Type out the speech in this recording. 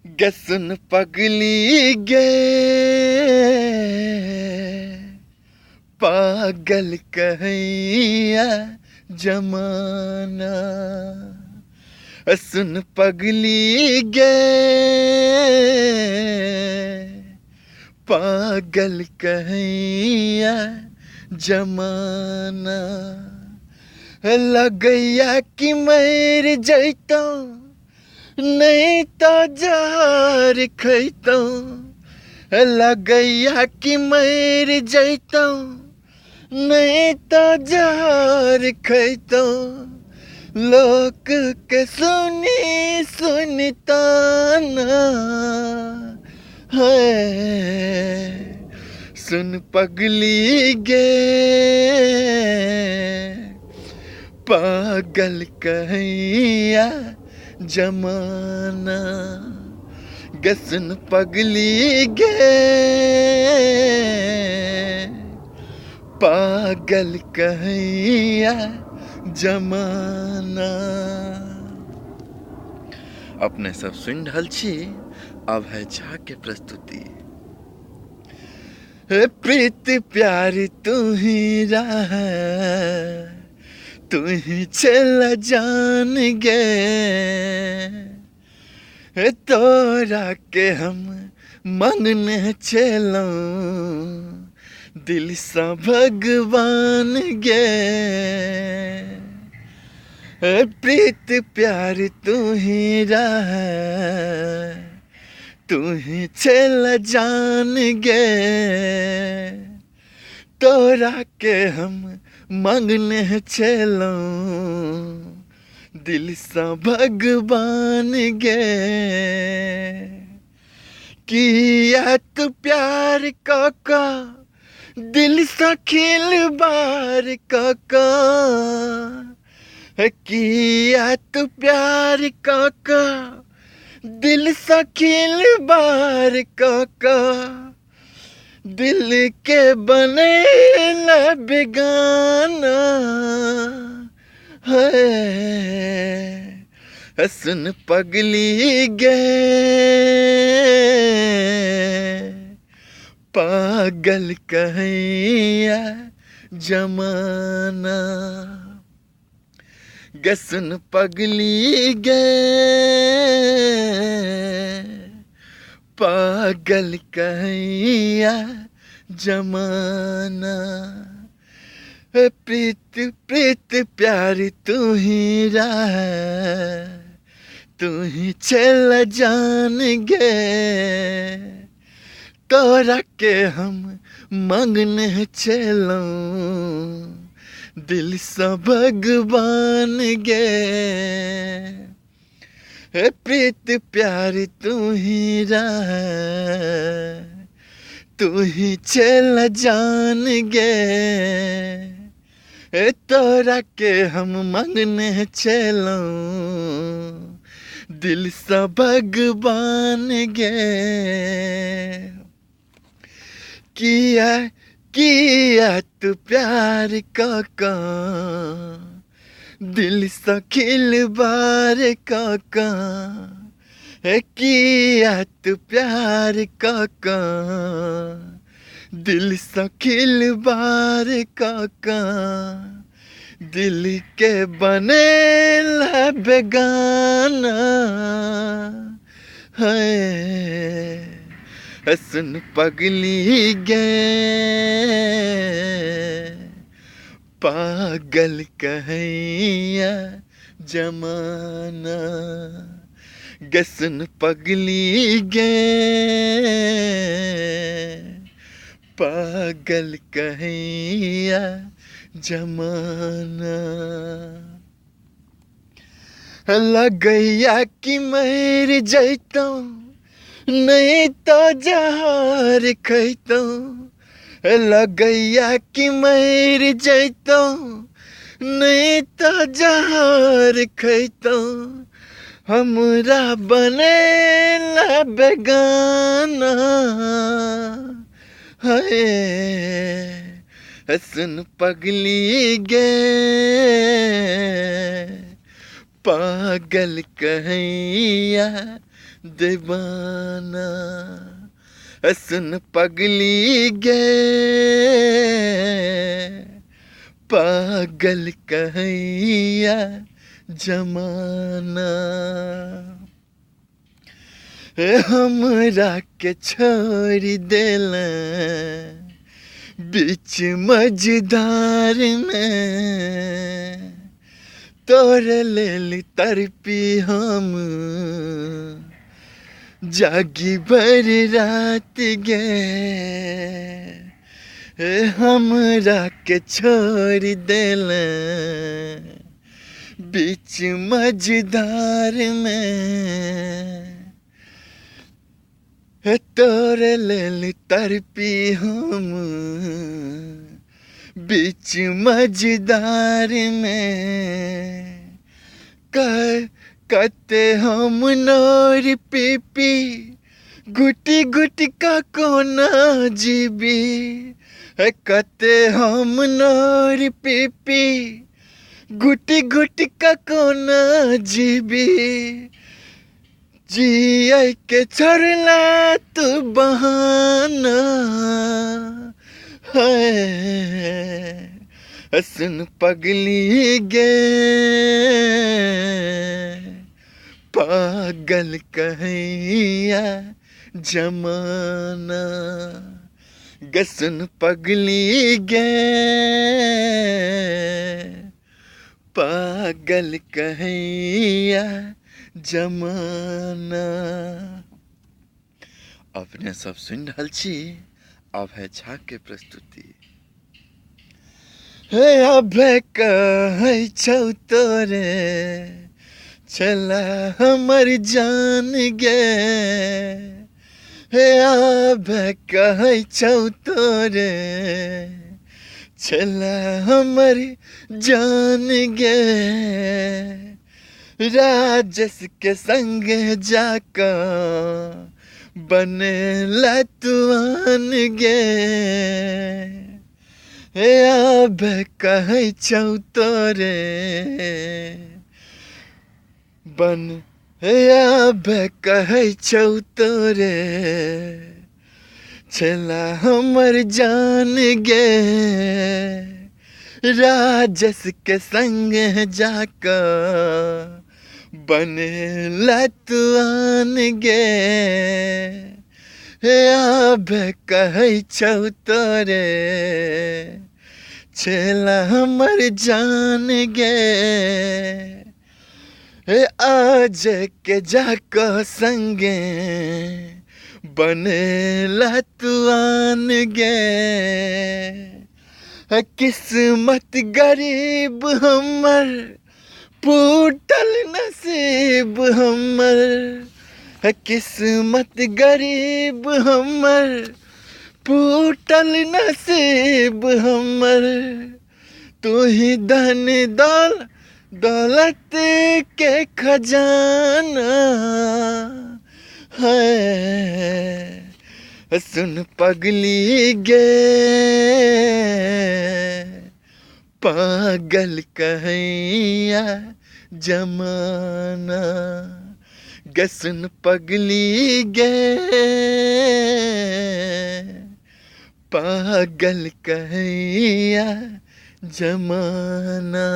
गसन पगली गे पागल कहैया जमाना। सुन पगली गे पागल कहैया जमाना। लगैया कि मर जैतौ नहीं तो जहर खैतौ। लगैया कि मर जैतौ नहीं तो जहर खैतौ। लोक के सुनी सुनता ना है। सुन पगली गे पागल कहैया जमाना। गसन पगली गे पागल कहैया जमाना। अपने सब सुन रहल छी अभय झा के प्रस्तुति। प्रीत प्यार तू ही रह तू ही चला जान गे। तोरा के हम मांगने चलो दिल सा भगवान गे। प्रीत प्यार तू ही रह तू ही चला जान गे। तोरा के हम मांगने चलो दिल सा भगवान गे। किया तू प्यार काका दिल सा खिलबार काका। किया तू प्यार काका दिल सा खिलबार काका। दिल के बने न बेगाना है। सुन पगली गे पागल कहैया जमाना। गसन पगली गे पागल कहैया जमाना। प्रीत प्रीत प्यार तू ही रह तू ही चला जान गे। तोरा के हम मांगने चलो दिल सा भगवान गे। प्रीत प्यार तू ही रह तू ही चला जान गे। तोरा के हम मांगने चलो दिल सा भगवान गे। किया तू प्यार काका दिल सा खिलबार काका। किया तू प्यार काका दिल सा खिलबार काका। दिल के बने ला बेगाना है। सुन पगली गे पागल कहैया जमाना। गसन पगली गे पागल कहैया जमाना। लगैया कि मर जैतौ नहीं तो जहर खैतौ। लगैया कि मर जैतौ नहीं तो जहर खैतौ। हमरा बने ला बेगाना है। सुन पगली गे पागल कहैया दीवाना। सुन पगली गे, पागल कहैया जमाना। हमरा के छोड़ देला बीच मझधार में, तोरे लेल तरपी हम जागी भर रात गे। हमरा के छोड़ देला बीच मझधार में, तोरे लेल तरपी हम बीच मझधार में। कते हम नोर पीपी गुटी गुटी का कोना जीबी। कते हम नोर पीपी गुटी गुटी का कोना जीबी। जिए के छोड़ला तू बहाना है। सुन पगली गे, पागल कहैया जमाना। सुन पगली गे, पागल कहैया जमाना। अपने सब सुन रहल छी अभय झा के प्रस्तुति। हे अभय कहै छौ तोरे चला हमर जान गे। हे अभय कहै छौ तोरे चला हमर जान गे। राजेश के संग जाका बनेला तुआन गे। हे अभय कहै छौ तोरे हे अभय कहै छौ तोरे चला हमर जान गे। राजेश के संग जाका बनेला तुआन गे। हे अभय कहै छौ तोरे चला हमर जान गे। हे आज के जाका संगे बनेला तुआन गे। किस्मत गरीब हमर फूटल नसीब हमर। किस्मत गरीब हमर फूटल नसीब हमर। तू ही धन दौलत के खजाना है। सुन पगली गे, पागल कहैया जमाना। सुन पगली गे, पागल कहैया जमाना।